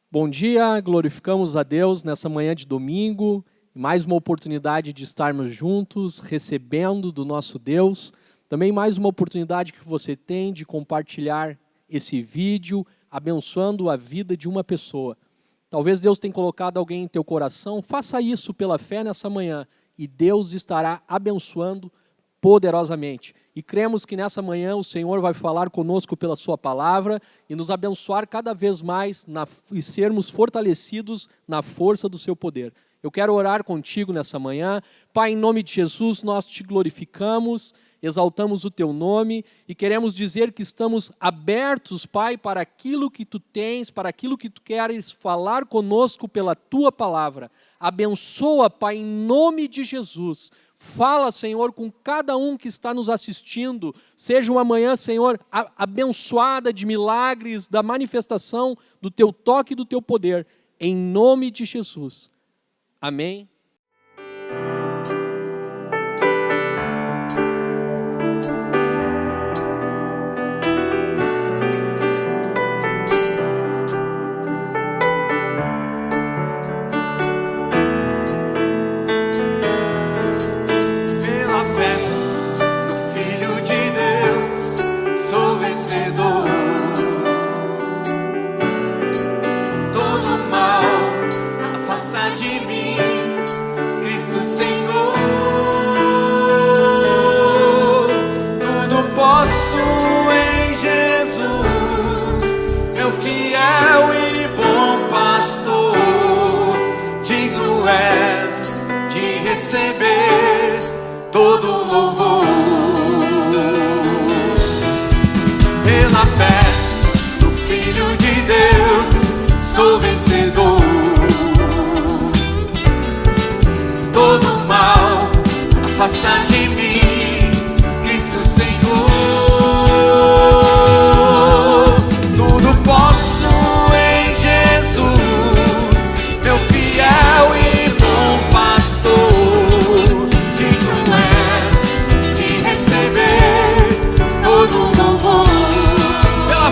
Bom dia, glorificamos a Deus nessa manhã de domingo, mais uma oportunidade de estarmos juntos, recebendo do nosso Deus, também mais uma oportunidade que você tem de compartilhar esse vídeo, abençoando a vida de uma pessoa. Talvez Deus tenha colocado alguém em teu coração, faça isso pela fé nessa manhã e Deus estará abençoando poderosamente. E cremos que nessa manhã o Senhor vai falar conosco pela sua palavra e nos abençoar cada vez mais e sermos fortalecidos na força do seu poder. Eu quero orar contigo nessa manhã. Pai, em nome de Jesus, nós te glorificamos, exaltamos o teu nome e queremos dizer que estamos abertos, Pai, para aquilo que tu tens, para aquilo que tu queres falar conosco pela tua palavra. Abençoa, Pai, em nome de Jesus. Fala, Senhor, com cada um que está nos assistindo. Seja uma manhã, Senhor, abençoada de milagres, da manifestação do teu toque e do teu poder. Em nome de Jesus. Amém. Todo louvor, pela fé do Filho de Deus, sou vencedor. Todo mal afasta de mim, Cristo Senhor. Tudo posso em Jesus, meu fiel e bom pastor. Todo louvor, pela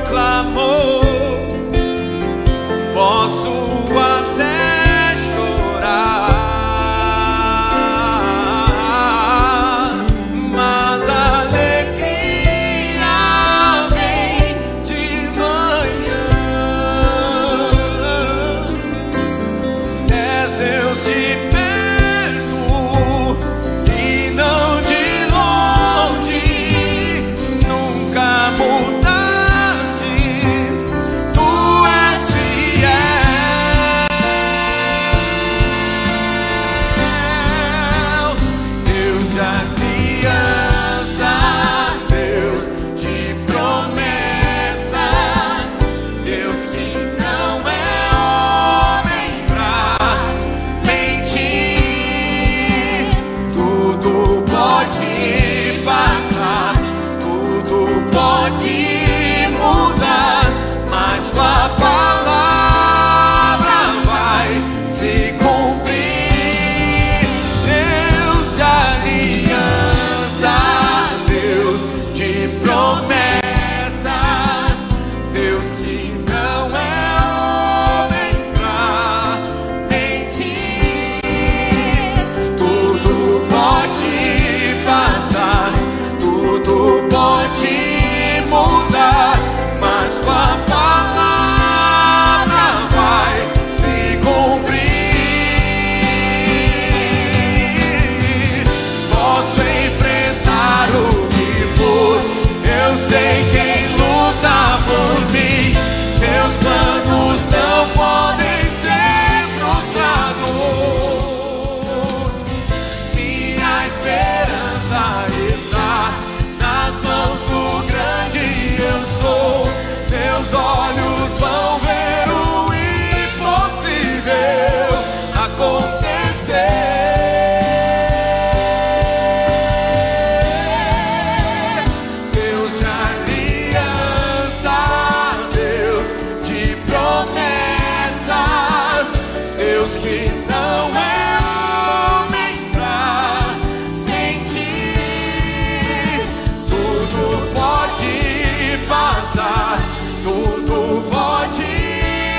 meu clamor. Posso até chorar, mas a alegria vem de manhã. És Deus de perto e não de longe, nunca mudastes, tu és fiel. Deus de aliança, Deus de promessas, Deus que não é homem pra mentir. Tudo pode passar, tudo pode mudar, mas tua palavra vai se cumprir. Deus de aliança, Deus de promessas, Deus que não é homem pra mentir. Tudo pode passar, tudo pode mudar, mas tua palavra vai se cumprir. Posso enfrentar o que for, eu sei quem luta por mim. Seus planos não podem ser frustrados. Minha esperança está nas mãos do grande eu sou. Meus olhos vão ver o impossível acontecer. Deus de aliança, Deus de promessas, Deus que não é homem pra mentir. Tudo pode passar, tudo pode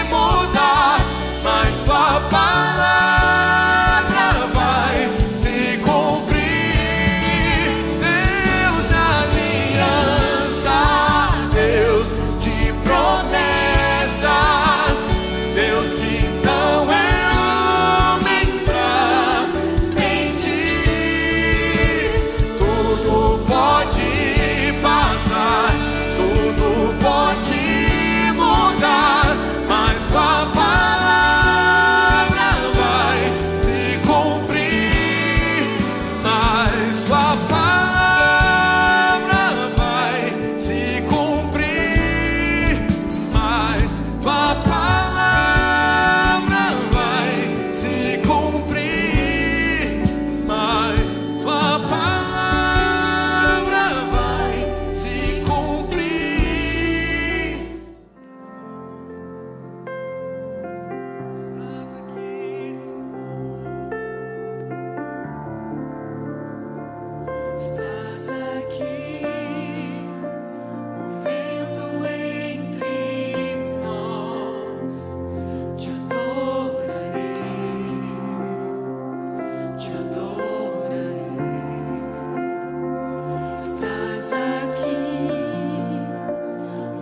mudar, mas tua palavra vai se cumprir. Deus de aliança, Deus de promessas, Deus que não é homem pra mentir. Tudo pode passar, tudo pode mudar, mas tua palavra vai se cumprir. Mas tua palavra vai se cumprir. Mas tua palavra vai se cumprir. Mas tua palavra vai se cumprir. Estás aqui, movendo entre nós. Te adorarei, te adorarei. Estás aqui,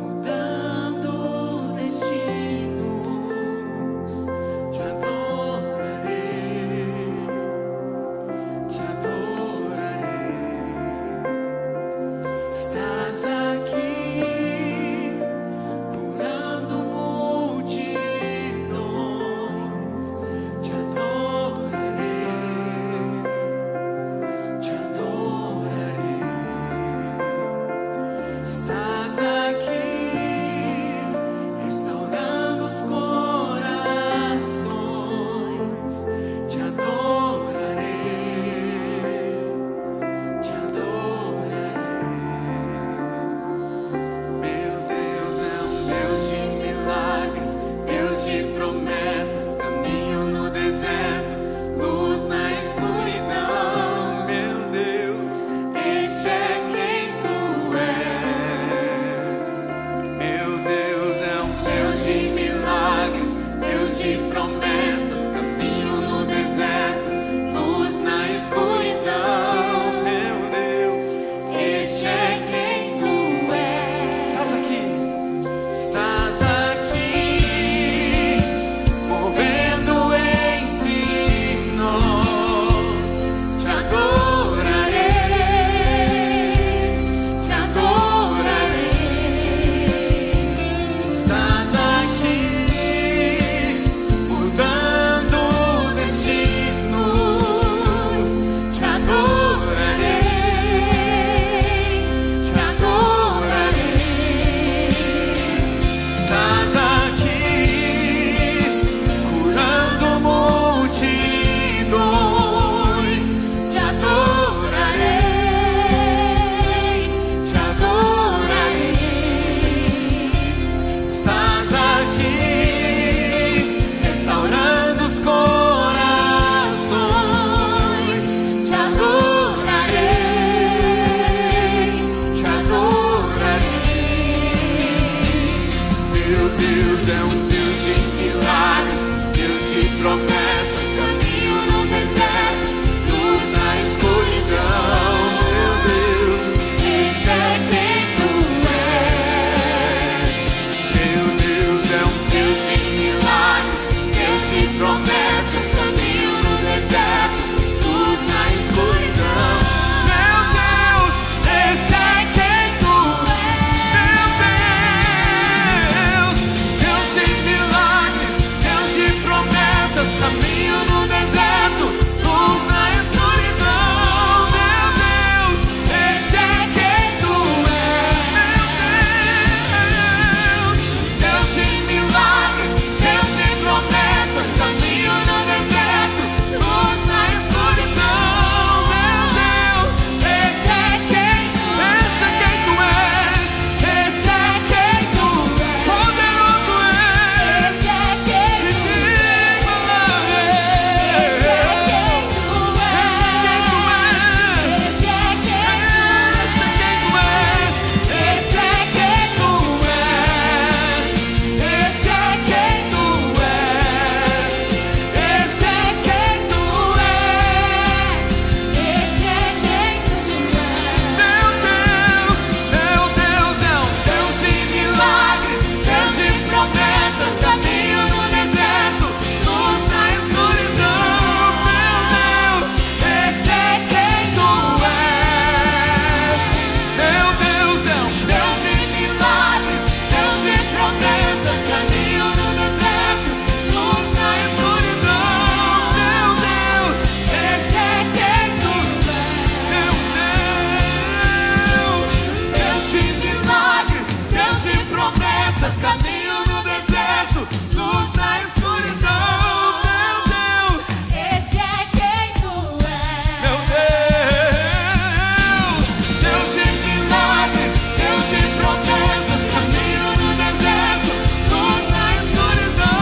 mudando destinos. Te adorarei, te adorarei. Estás aqui, curando multidões. Te adorarei, te adorarei. Estás aqui, restaurando os corações. Te adorarei, te adorarei. Meu Deus é um Deus de milagres, Deus de promessas, caminho no deserto, luz na escuridão. Meu Deus, isso é quem tu és. Deus é um Deus de milagres, Deus de promessas, caminho no deserto, luz na escuridão. Meu Deus, esse é quem tu és. Meu Deus é um Deus de milagres, Deus de promessas, caminho no deserto, luz na escuridão. Meu Deus, esse é quem tu és. Meu Deus, Deus de milagres, Deus de promessas, caminho no deserto, luz na escuridão. Meu Deus, esse é quem tu és. Meu Deus, Deus de milagres, Deus de promessas, caminho no deserto, luz na escuridão. Meu Deus, esse é quem tu és. Esse é quem tu és. Poderoso és. Esse é quem tu Meu Deus, meu Deus é um Deus de milagres, Deus de promessas, caminho no deserto, luz na escuridão. Meu Deus, esse é quem tu és. Meu Deus é um Deus de milagres, Deus de promessas, caminho no deserto, luz na escuridão. Meu Deus, esse é quem tu és. Meu Deus, Deus de milagres, Deus de promessas, caminho no deserto, luz na escuridão. Meu Deus, Esse é quem tu és. meu Deus, Deus de milagres, Deus de promessas, caminho no deserto, luz na escuridão.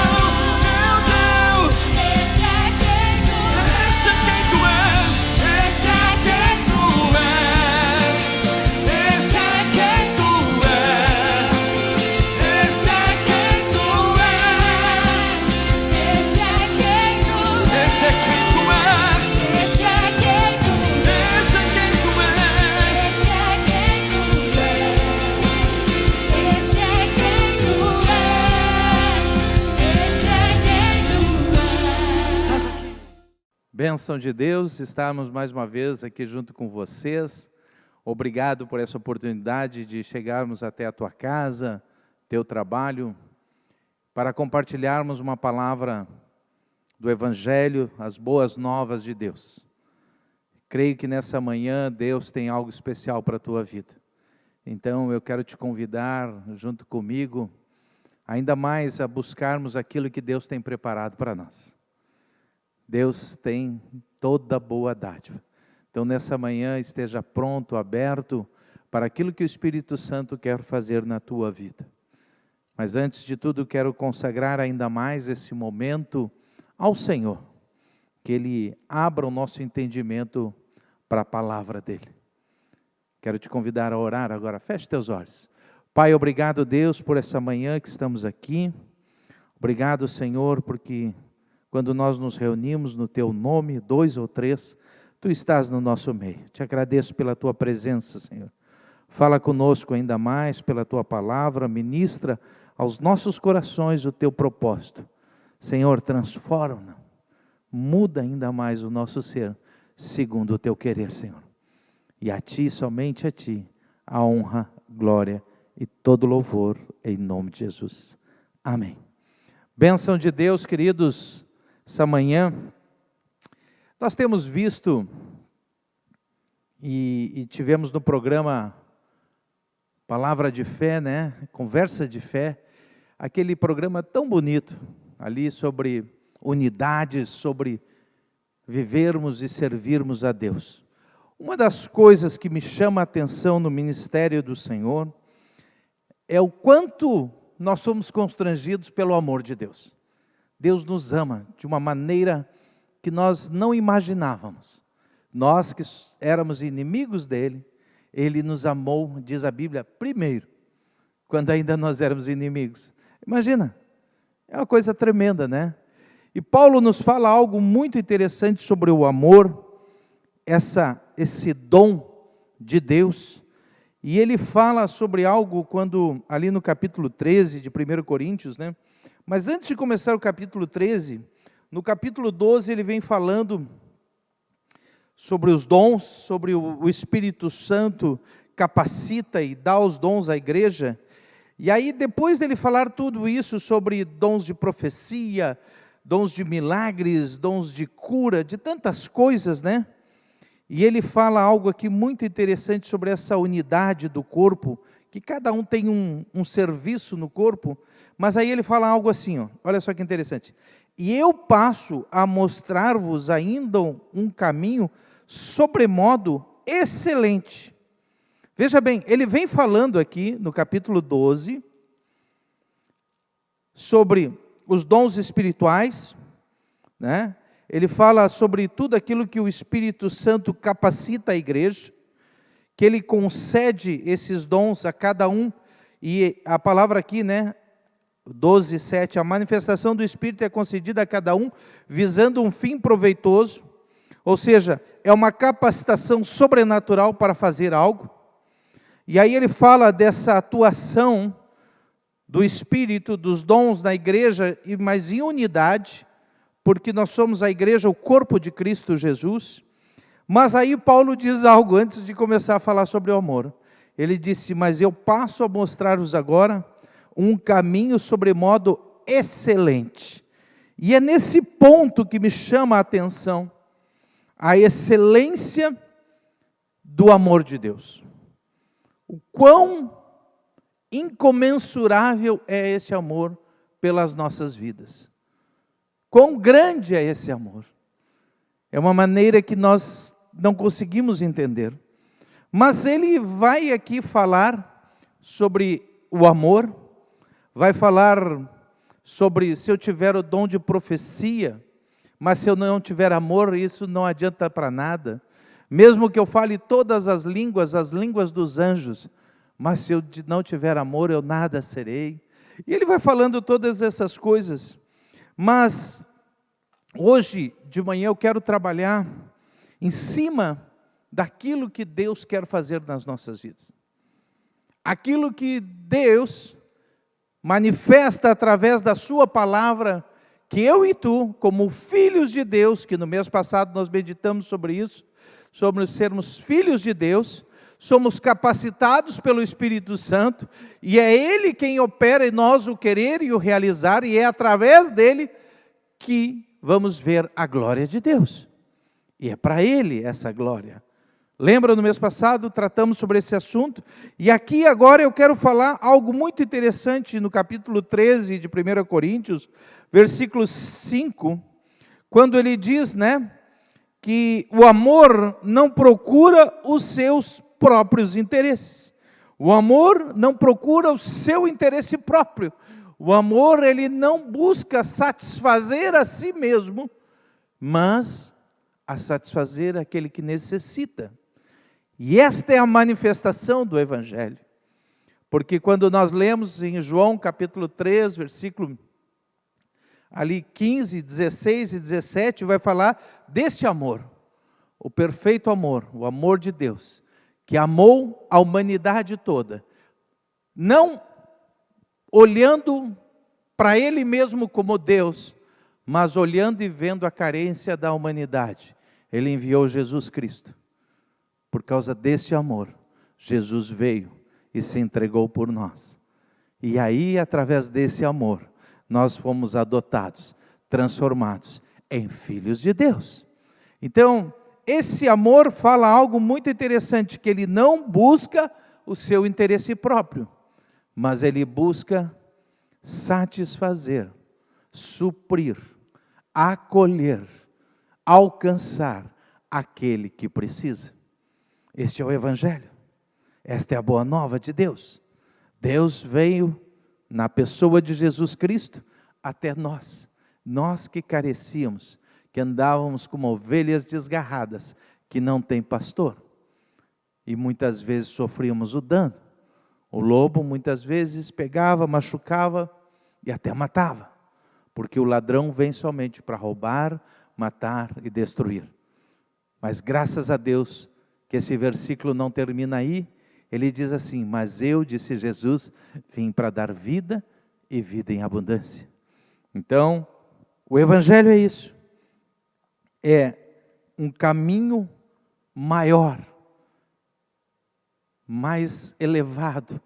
Meu Deus, Esse é quem tu és. esse é quem tu és. Esse é quem tu és. Esse é quem tu és. Esse é quem tu és. Esse é quem tu és. Esse é quem tu és. Esse é quem tu és. Esse é quem tu és. Esse é quem tu és. Esse é quem tu és. Bênção de Deus, estarmos mais uma vez aqui junto com vocês. Obrigado por essa oportunidade de chegarmos até a tua casa, teu trabalho, para compartilharmos uma palavra do Evangelho, as boas novas de Deus. Creio que nessa manhã Deus tem algo especial para a tua vida. Então eu quero te convidar, junto comigo, ainda mais a buscarmos aquilo que Deus tem preparado para nós. Deus tem toda boa dádiva. Então nessa manhã esteja pronto, aberto, para aquilo que o Espírito Santo quer fazer na tua vida. Mas antes de tudo quero consagrar ainda mais esse momento ao Senhor. Que Ele abra o nosso entendimento para a palavra dEle. Quero te convidar a orar agora. Feche teus olhos. Pai, obrigado Deus por essa manhã que estamos aqui. Obrigado Senhor porque quando nós nos reunimos no Teu nome, 2 ou 3, Tu estás no nosso meio. Te agradeço pela Tua presença, Senhor. Fala conosco ainda mais pela Tua palavra, ministra aos nossos corações o Teu propósito. Senhor, transforma, muda ainda mais o nosso ser, segundo o Teu querer, Senhor. E a Ti, somente a Ti, a honra, glória e todo louvor, em nome de Jesus. Amém. Bênção de Deus, queridos. Essa manhã, nós temos visto e tivemos no programa Palavra de Fé, né? Conversa de Fé, aquele programa tão bonito, ali sobre unidades, sobre vivermos e servirmos a Deus. Uma das coisas que me chama a atenção no ministério do Senhor é o quanto nós somos constrangidos pelo amor de Deus. Deus nos ama de uma maneira que nós não imaginávamos. Nós que éramos inimigos dele, ele nos amou, diz a Bíblia, primeiro, quando ainda nós éramos inimigos. Imagina, é uma coisa tremenda, né? E Paulo nos fala algo muito interessante sobre o amor, esse dom de Deus. E ele fala sobre algo quando, ali no capítulo 13 de 1 Coríntios, né? Mas antes de começar o capítulo 13, no capítulo 12 ele vem falando sobre os dons, sobre o Espírito Santo capacita e dá os dons à igreja. E aí, depois dele falar tudo isso sobre dons de profecia, dons de milagres, dons de cura, de tantas coisas, né? E ele fala algo aqui muito interessante sobre essa unidade do corpo, que cada um tem um serviço no corpo, mas aí ele fala algo assim, ó, olha só que interessante. E eu passo a mostrar-vos ainda um caminho sobremodo excelente. Veja bem, ele vem falando aqui no capítulo 12 sobre os dons espirituais, né? Ele fala sobre tudo aquilo que o Espírito Santo capacita a igreja, que ele concede esses dons a cada um, e a palavra aqui, né, 12:7, a manifestação do Espírito é concedida a cada um, visando um fim proveitoso, ou seja, é uma capacitação sobrenatural para fazer algo. E aí ele fala dessa atuação do Espírito, dos dons na igreja, mas em unidade, porque nós somos a igreja, o corpo de Cristo Jesus. Mas aí Paulo diz algo antes de começar a falar sobre o amor. Ele disse, mas eu passo a mostrar-vos agora um caminho sobremodo excelente. E é nesse ponto que me chama a atenção, a excelência do amor de Deus. O quão incomensurável é esse amor pelas nossas vidas. Quão grande é esse amor. É uma maneira que nós não conseguimos entender. Mas ele vai aqui falar sobre o amor, vai falar sobre se eu tiver o dom de profecia, mas se eu não tiver amor, isso não adianta para nada. Mesmo que eu fale todas as línguas dos anjos, mas se eu não tiver amor, eu nada serei. E ele vai falando todas essas coisas. Mas hoje de manhã eu quero trabalhar em cima daquilo que Deus quer fazer nas nossas vidas. Aquilo que Deus manifesta através da sua palavra, que eu e tu, como filhos de Deus, que no mês passado nós meditamos sobre isso, sobre sermos filhos de Deus, somos capacitados pelo Espírito Santo, e é Ele quem opera em nós o querer e o realizar, e é através dele que vamos ver a glória de Deus. E é para Ele essa glória. Lembra, no mês passado tratamos sobre esse assunto, e aqui agora eu quero falar algo muito interessante no capítulo 13 de 1 Coríntios, versículo 5, quando ele diz, né, que o amor não procura os seus próprios interesses. O amor não procura o seu interesse próprio. O amor, ele não busca satisfazer a si mesmo, mas a satisfazer aquele que necessita. E esta é a manifestação do Evangelho. Porque quando nós lemos em João capítulo 3, versículo ali 15, 16 e 17, vai falar deste amor, o perfeito amor, o amor de Deus, que amou a humanidade toda, não olhando para Ele mesmo como Deus, mas olhando e vendo a carência da humanidade. Ele enviou Jesus Cristo. Por causa deste amor, Jesus veio e se entregou por nós. E aí, através desse amor, nós fomos adotados, transformados em filhos de Deus. Então, esse amor fala algo muito interessante, que ele não busca o seu interesse próprio, mas ele busca satisfazer, suprir, acolher, alcançar aquele que precisa. Este é o Evangelho. Esta é a boa nova de Deus. Deus veio na pessoa de Jesus Cristo até nós. Nós que carecíamos, que andávamos como ovelhas desgarradas, que não tem pastor. E muitas vezes sofríamos o dano. O lobo muitas vezes pegava, machucava e até matava, porque o ladrão vem somente para roubar, matar e destruir. Mas graças a Deus que esse versículo não termina aí. Ele diz assim: mas eu, disse Jesus, vim para dar vida e vida em abundância. Então, o Evangelho é isso. É um caminho maior, mais elevado.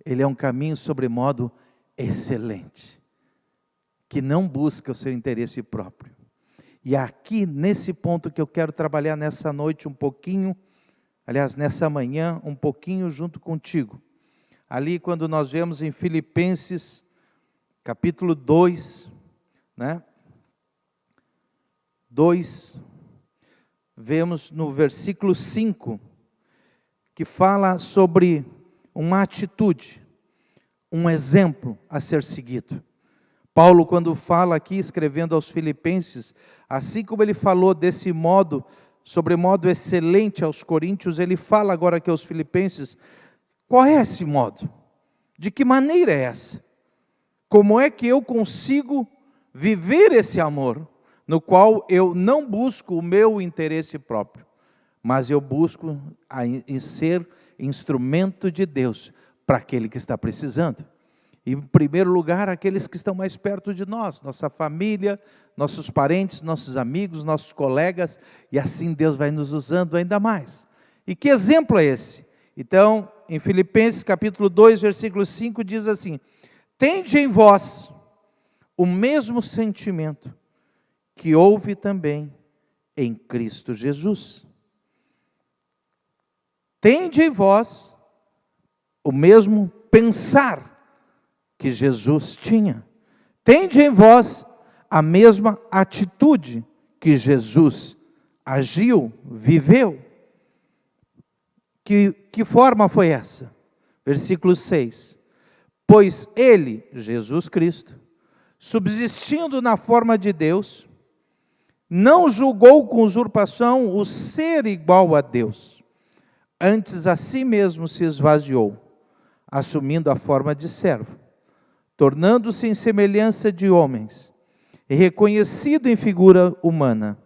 Ele é um caminho sobremodo excelente, que não busca o seu interesse próprio. E aqui, nesse ponto que eu quero trabalhar nessa noite um pouquinho, aliás, nessa manhã, um pouquinho junto contigo. Ali, quando nós vemos em Filipenses, capítulo 2, né? 2, vemos no versículo 5, que fala sobre uma atitude, um exemplo a ser seguido. Paulo, quando fala aqui, escrevendo aos Filipenses, assim como ele falou desse modo, sobremodo excelente aos coríntios, ele fala agora aqui aos filipenses, qual é esse modo? De que maneira é essa? Como é que eu consigo viver esse amor, no qual eu não busco o meu interesse próprio, mas eu busco em ser instrumento de Deus para aquele que está precisando. E, em primeiro lugar, aqueles que estão mais perto de nós, nossa família, nossos parentes, nossos amigos, nossos colegas, e assim Deus vai nos usando ainda mais. E que exemplo é esse? Então, em Filipenses capítulo 2, versículo 5, diz assim: tende em vós o mesmo sentimento que houve também em Cristo Jesus. Tende em vós o mesmo pensar que Jesus tinha. Tende em vós a mesma atitude que Jesus agiu, viveu. Que forma foi essa? Versículo 6. Pois ele, Jesus Cristo, subsistindo na forma de Deus, não julgou com usurpação o ser igual a Deus. Antes a si mesmo se esvaziou, assumindo a forma de servo, tornando-se em semelhança de homens, e reconhecido em figura humana,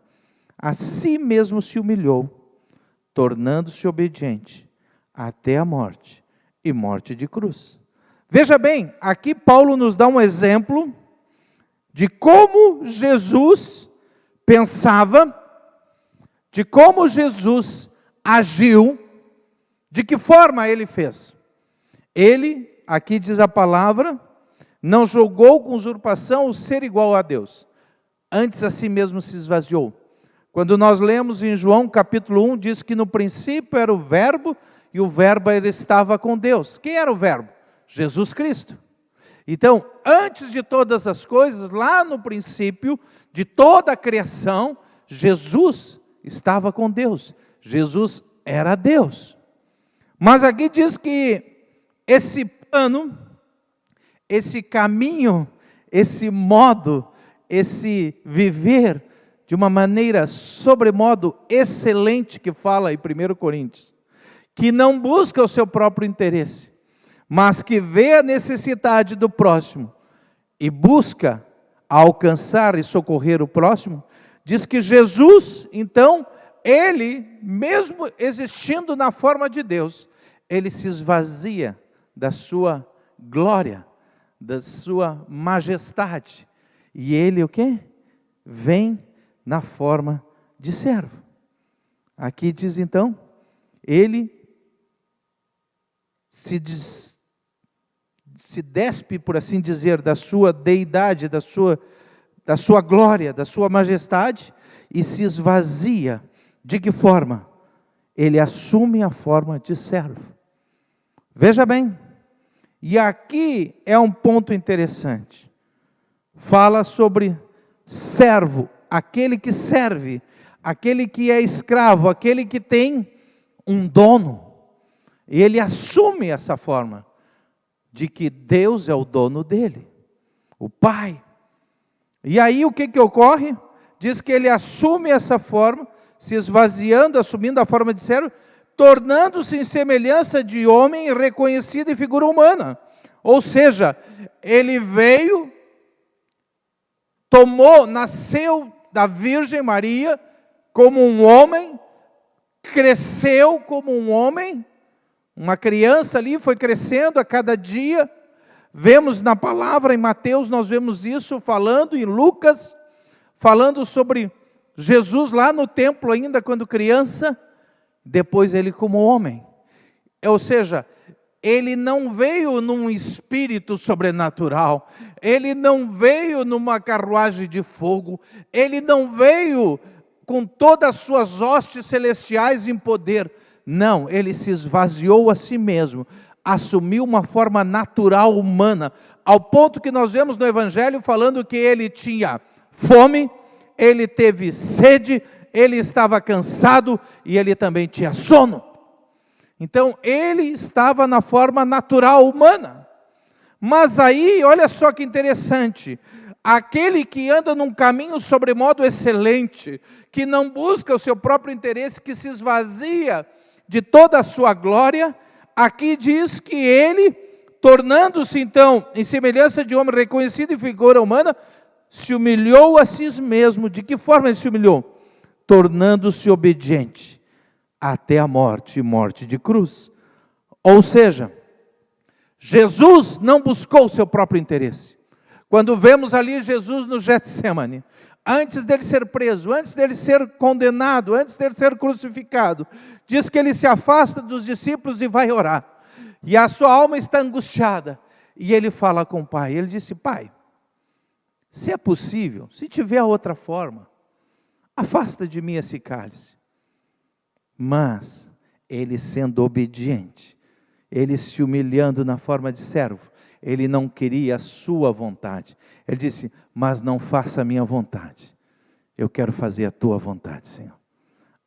a si mesmo se humilhou, tornando-se obediente até a morte, e morte de cruz. Veja bem, aqui Paulo nos dá um exemplo de como Jesus pensava, de como Jesus agiu, de que forma ele fez. Ele, aqui diz a palavra, não julgou com usurpação o ser igual a Deus. Antes a si mesmo se esvaziou. Quando nós lemos em João capítulo 1, diz que no princípio era o verbo, e o verbo ele estava com Deus. Quem era o verbo? Jesus Cristo. Então, antes de todas as coisas, lá no princípio de toda a criação, Jesus estava com Deus. Jesus era Deus. Mas aqui diz que esse plano, esse caminho, esse modo, esse viver de uma maneira sobremodo excelente, que fala em 1 Coríntios, que não busca o seu próprio interesse, mas que vê a necessidade do próximo e busca alcançar e socorrer o próximo, diz que Jesus, então, ele, mesmo existindo na forma de Deus, ele se esvazia da sua glória, da sua majestade. E ele o quê? Vem na forma de servo. Aqui diz então, ele se despe, por assim dizer, da sua deidade, da sua glória, da sua majestade, e se esvazia. De que forma? Ele assume a forma de servo. Veja bem, e aqui é um ponto interessante. Fala sobre servo, aquele que serve, aquele que é escravo, aquele que tem um dono. E ele assume essa forma de que Deus é o dono dele, o Pai. E aí o que ocorre? Diz que ele assume essa forma, se esvaziando, assumindo a forma de servo, tornando-se em semelhança de homem reconhecido em figura humana. Ou seja, ele veio nasceu da Virgem Maria como um homem, cresceu como um homem, uma criança ali, foi crescendo a cada dia. Vemos na palavra, em Mateus, nós vemos isso falando, em Lucas, falando sobre Jesus lá no templo ainda quando criança, depois ele como homem. Ou seja, ele não veio num espírito sobrenatural, ele não veio numa carruagem de fogo, ele não veio com todas as suas hostes celestiais em poder. Não, ele se esvaziou a si mesmo, assumiu uma forma natural humana, ao ponto que nós vemos no Evangelho falando que ele tinha fome, ele teve sede, ele estava cansado e ele também tinha sono. Então, ele estava na forma natural humana. Mas aí, olha só que interessante, aquele que anda num caminho sobremodo excelente, que não busca o seu próprio interesse, que se esvazia de toda a sua glória, aqui diz que ele, tornando-se então em semelhança de homem reconhecido em figura humana, se humilhou a si mesmo. De que forma ele se humilhou? Tornando-se obediente até a morte, e morte de cruz. Ou seja, Jesus não buscou o seu próprio interesse. Quando vemos ali Jesus no Getsemane, antes dele ser preso, antes dele ser condenado, antes dele ser crucificado, diz que ele se afasta dos discípulos e vai orar. E a sua alma está angustiada. E ele fala com o Pai. Ele disse: Pai, se é possível, se tiver outra forma, afasta de mim esse cálice. Mas ele sendo obediente, ele se humilhando na forma de servo, ele não queria a sua vontade. Ele disse: mas não faça a minha vontade, eu quero fazer a tua vontade, Senhor.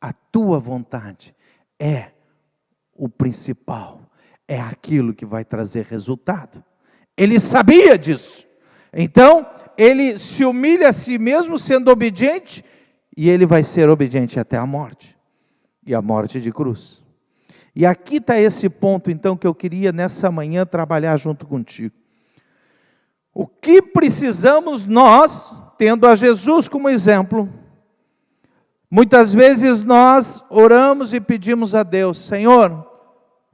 A tua vontade é o principal, é aquilo que vai trazer resultado. Ele sabia disso. Então, ele se humilha a si mesmo sendo obediente, e ele vai ser obediente até a morte, e a morte de cruz. E aqui está esse ponto, então, que eu queria nessa manhã trabalhar junto contigo. O que precisamos nós, tendo a Jesus como exemplo? Muitas vezes nós oramos e pedimos a Deus: Senhor,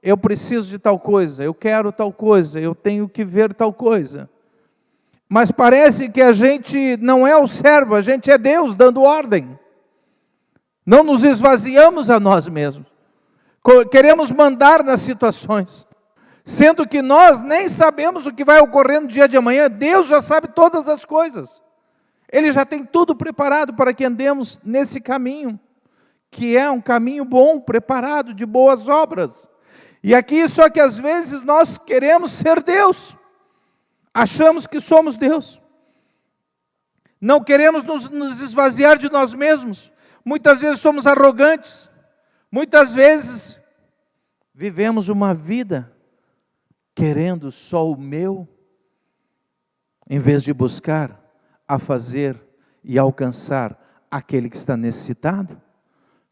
eu preciso de tal coisa, eu quero tal coisa, eu tenho que ver tal coisa. Mas parece que a gente não é o servo, a gente é Deus dando ordem. Não nos esvaziamos a nós mesmos. Queremos mandar nas situações, sendo que nós nem sabemos o que vai ocorrer no dia de amanhã. Deus já sabe todas as coisas. Ele já tem tudo preparado para que andemos nesse caminho, que é um caminho bom, preparado, de boas obras. E aqui, só que às vezes nós queremos ser Deus. Achamos que somos Deus. Não queremos nos esvaziar de nós mesmos. Muitas vezes somos arrogantes. Muitas vezes vivemos uma vida querendo só o meu, em vez de buscar a fazer e alcançar aquele que está necessitado.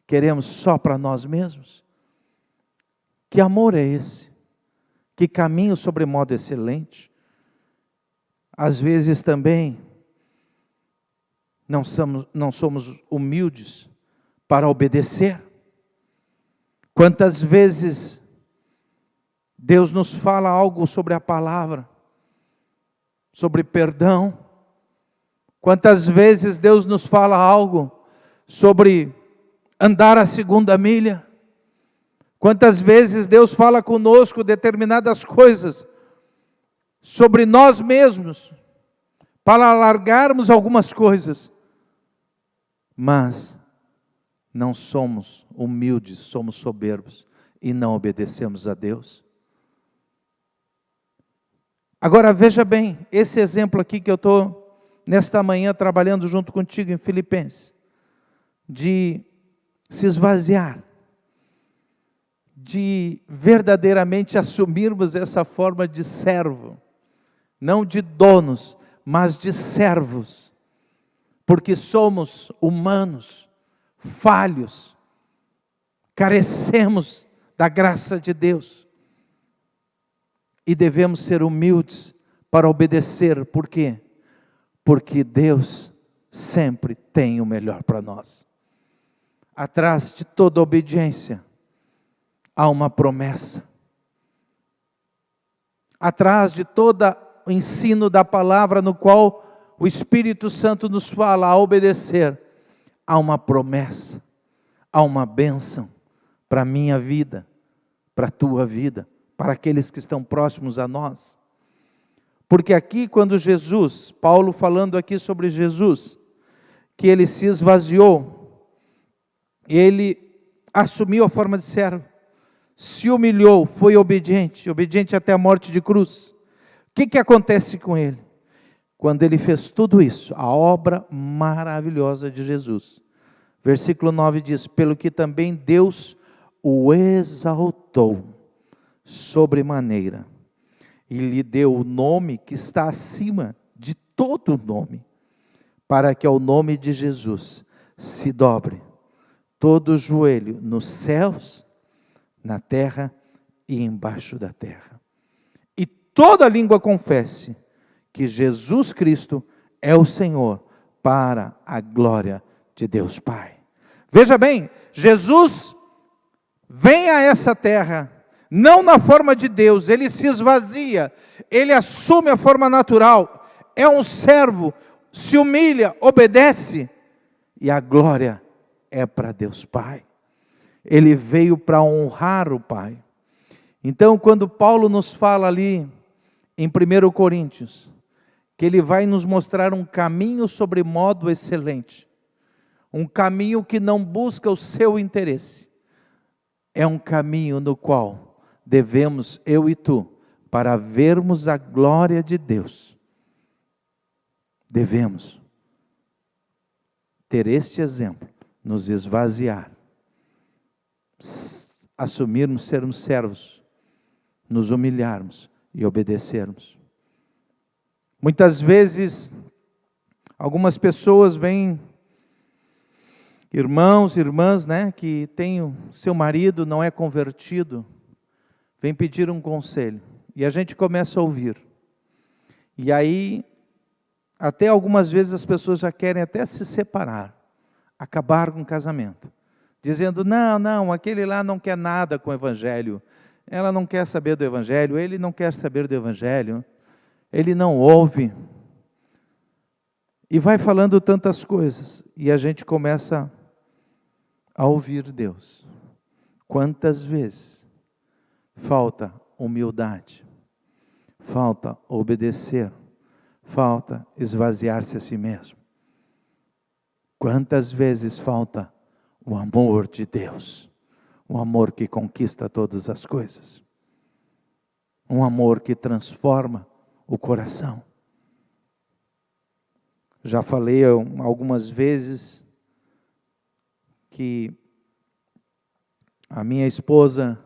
Queremos só para nós mesmos. Que amor é esse? Que caminho sobremodo excelente? Às vezes também não somos humildes para obedecer. Quantas vezes Deus nos fala algo sobre a palavra, sobre perdão? Quantas vezes Deus nos fala algo sobre andar a segunda milha? Quantas vezes Deus fala conosco determinadas coisas sobre nós mesmos, para largarmos algumas coisas, mas não somos humildes, somos soberbos e não obedecemos a Deus. Agora veja bem, esse exemplo aqui que eu estou nesta manhã trabalhando junto contigo em Filipenses, de se esvaziar, de verdadeiramente assumirmos essa forma de servo, não de donos, mas de servos, porque somos humanos, falhos, carecemos da graça de Deus, e devemos ser humildes para obedecer. Por quê? Porque Deus sempre tem o melhor para nós. Atrás de toda obediência, há uma promessa. Atrás de todo o ensino da palavra no qual o Espírito Santo nos fala a obedecer, há uma promessa, há uma bênção para a minha vida, para a tua vida, para aqueles que estão próximos a nós. Porque aqui quando Jesus, Paulo falando aqui sobre Jesus, que ele se esvaziou, ele assumiu a forma de servo, se humilhou, foi obediente até a morte de cruz. O que acontece com ele? Quando ele fez tudo isso, a obra maravilhosa de Jesus. Versículo 9 diz, pelo que também Deus o exaltou sobremaneira, e lhe deu o nome que está acima de todo nome, para que ao nome de Jesus se dobre todo o joelho nos céus, na terra e embaixo da terra. E toda língua confesse que Jesus Cristo é o Senhor, para a glória de Deus Pai. Veja bem, Jesus vem a essa terra, não na forma de Deus, ele se esvazia, ele assume a forma natural, é um servo, se humilha, obedece, e a glória é para Deus Pai. Ele veio para honrar o Pai. Então, quando Paulo nos fala ali, em 1 Coríntios, que ele vai nos mostrar um caminho sobre modo excelente, um caminho que não busca o seu interesse, é um caminho no qual devemos, eu e tu, para vermos a glória de Deus, devemos ter este exemplo, nos esvaziar, assumirmos sermos servos, nos humilharmos e obedecermos. Muitas vezes, algumas pessoas vêm, irmãos, irmãs, que tem o seu marido, não é convertido, vem pedir um conselho, e a gente começa a ouvir, e aí, até algumas vezes as pessoas já querem até se separar, acabar com o casamento, dizendo, não, aquele lá não quer nada com o Evangelho, ela não quer saber do Evangelho, ele não quer saber do Evangelho, ele não ouve, e vai falando tantas coisas, e a gente começa a ouvir Deus. Quantas vezes falta humildade, falta obedecer, falta esvaziar-se a si mesmo. Quantas vezes falta o amor de Deus, um amor que conquista todas as coisas, um amor que transforma o coração. Já falei algumas vezes que a minha esposa,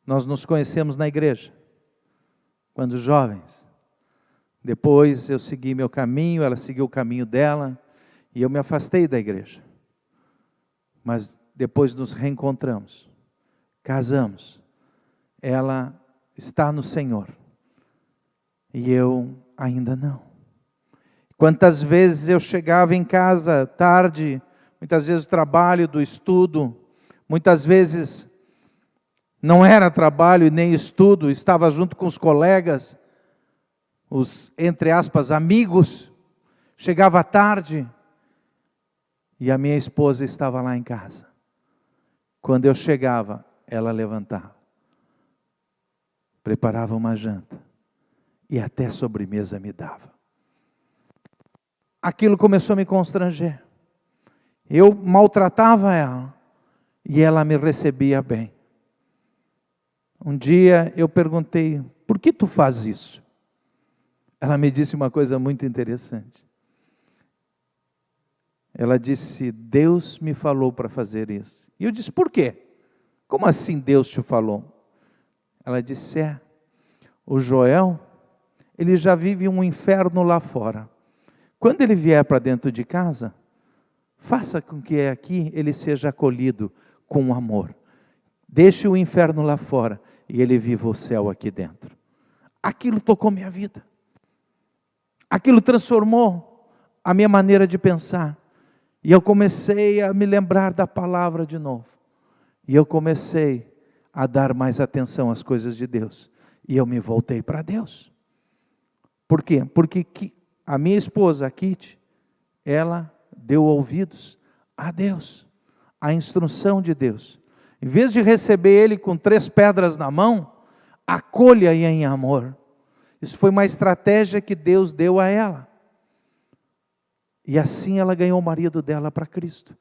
nós nos conhecemos na igreja, quando jovens. Depois eu segui meu caminho, ela seguiu o caminho dela, e eu me afastei da igreja. Mas depois nos reencontramos, casamos, ela está no Senhor, e eu ainda não. Quantas vezes eu chegava em casa tarde, muitas vezes do trabalho, do estudo, muitas vezes não era trabalho e nem estudo, estava junto com os colegas, os, entre aspas, amigos, chegava tarde, e a minha esposa estava lá em casa. Quando eu chegava, ela levantava, preparava uma janta, e até sobremesa me dava. Aquilo começou a me constranger. Eu maltratava ela, e ela me recebia bem. Um dia eu perguntei, por que tu faz isso? Ela me disse uma coisa muito interessante. Ela disse, Deus me falou para fazer isso. E eu disse, por quê? Como assim Deus te falou? Ela disse, o Joel, ele já vive um inferno lá fora. Quando ele vier para dentro de casa, faça com que aqui ele seja acolhido com amor. Deixe o inferno lá fora e ele viva o céu aqui dentro. Aquilo tocou minha vida. Aquilo transformou a minha maneira de pensar. E eu comecei a me lembrar da palavra de novo. E eu comecei a dar mais atenção às coisas de Deus. E eu me voltei para Deus. Por quê? Porque a minha esposa, a Kitty, ela deu ouvidos a Deus, à instrução de Deus. Em vez de receber ele com 3 pedras na mão, acolha em amor. Isso foi uma estratégia que Deus deu a ela. E assim ela ganhou o marido dela para Cristo.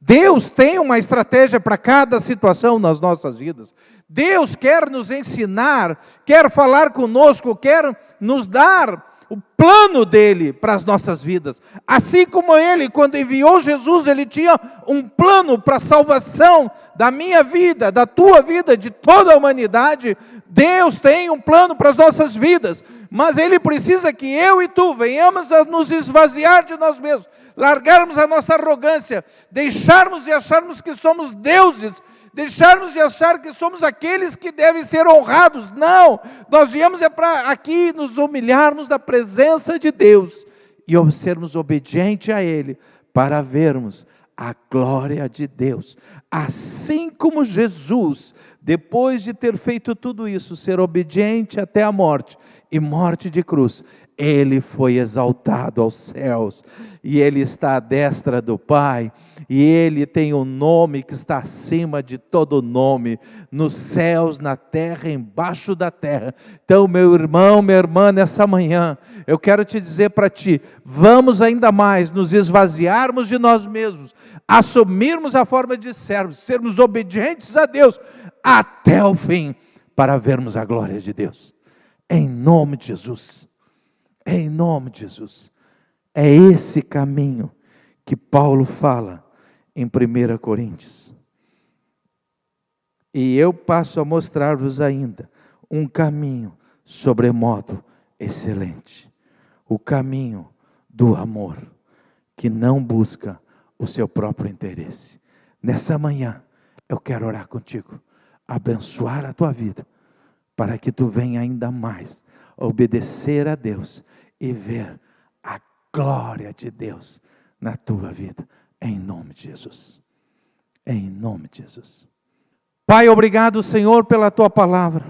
Deus tem uma estratégia para cada situação nas nossas vidas. Deus quer nos ensinar, quer falar conosco, quer nos dar o plano dele para as nossas vidas. Assim como ele, quando enviou Jesus, ele tinha um plano para a salvação da minha vida, da tua vida, de toda a humanidade. Deus tem um plano para as nossas vidas, mas ele precisa que eu e tu venhamos a nos esvaziar de nós mesmos, largarmos a nossa arrogância, deixarmos de acharmos que somos deuses, deixarmos de achar que somos aqueles que devem ser honrados. Não, nós viemos para aqui nos humilharmos na presença de Deus e sermos obedientes a Ele, para vermos a glória de Deus. Assim como Jesus, depois de ter feito tudo isso, ser obediente até a morte, e morte de cruz, ele foi exaltado aos céus, e ele está à destra do Pai, e ele tem um nome que está acima de todo nome, nos céus, na terra, embaixo da terra. Então, meu irmão, minha irmã, nessa manhã, eu quero te dizer para ti, vamos ainda mais nos esvaziarmos de nós mesmos, assumirmos a forma de servos, sermos obedientes a Deus, até o fim, para vermos a glória de Deus. Em nome de Jesus. Em nome de Jesus. É esse caminho que Paulo fala em 1 Coríntios. E eu passo a mostrar-vos ainda um caminho sobremodo excelente. O caminho do amor, que não busca o seu próprio interesse. Nessa manhã, eu quero orar contigo, abençoar a tua vida, para que tu venha ainda mais obedecer a Deus e ver a glória de Deus na tua vida, em nome de Jesus. Em nome de Jesus. Pai, obrigado, Senhor, pela tua palavra.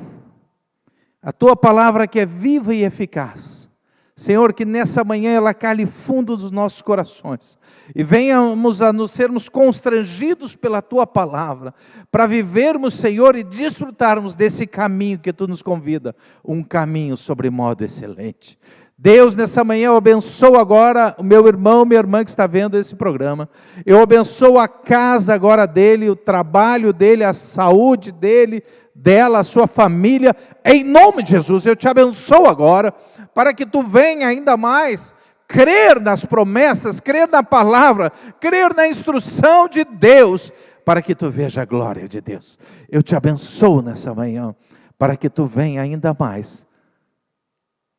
A tua palavra que é viva e eficaz. Senhor, que nessa manhã ela cale fundo dos nossos corações e venhamos a nos sermos constrangidos pela tua palavra, para vivermos, Senhor, e desfrutarmos desse caminho que tu nos convida, um caminho sobremodo excelente. Deus, nessa manhã eu abençoo agora o meu irmão, minha irmã que está vendo esse programa. Eu abençoo a casa agora dele, o trabalho dele, a saúde dele, dela, a sua família. Em nome de Jesus, eu te abençoo agora, para que tu venha ainda mais crer nas promessas, crer na palavra, crer na instrução de Deus, para que tu veja a glória de Deus. Eu te abençoo nessa manhã, para que tu venha ainda mais,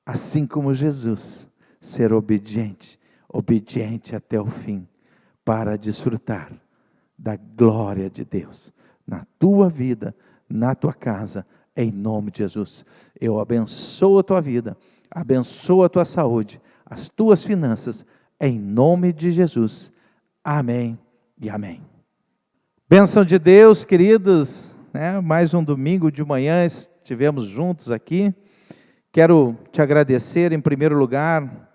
assim como Jesus, ser obediente, obediente até o fim, para desfrutar da glória de Deus, na tua vida, na tua casa, em nome de Jesus. Eu abençoo a tua vida, abençoo a tua saúde, as tuas finanças, em nome de Jesus. Amém e amém. Bênção de Deus, queridos, mais um domingo de manhã estivemos juntos aqui. Quero te agradecer em primeiro lugar,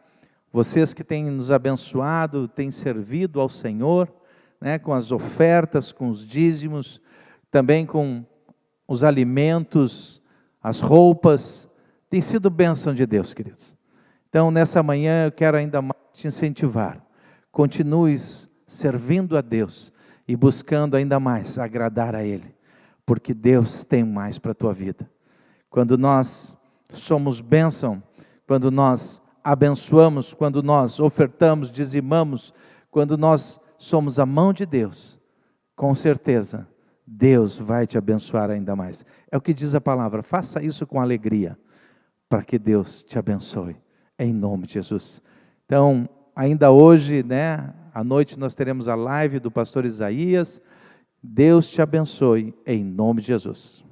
vocês que têm nos abençoado, têm servido ao Senhor, com as ofertas, com os dízimos, também com os alimentos, as roupas. Tem sido bênção de Deus, queridos. Então, nessa manhã, eu quero ainda mais te incentivar. Continues servindo a Deus e buscando ainda mais agradar a Ele, porque Deus tem mais para a tua vida. Quando nós somos bênção, quando nós abençoamos, quando nós ofertamos, dizimamos, quando nós somos a mão de Deus, com certeza, Deus vai te abençoar ainda mais. É o que diz a palavra, faça isso com alegria, para que Deus te abençoe, em nome de Jesus. Então, ainda hoje, à noite nós teremos a live do pastor Isaías. Deus te abençoe, em nome de Jesus.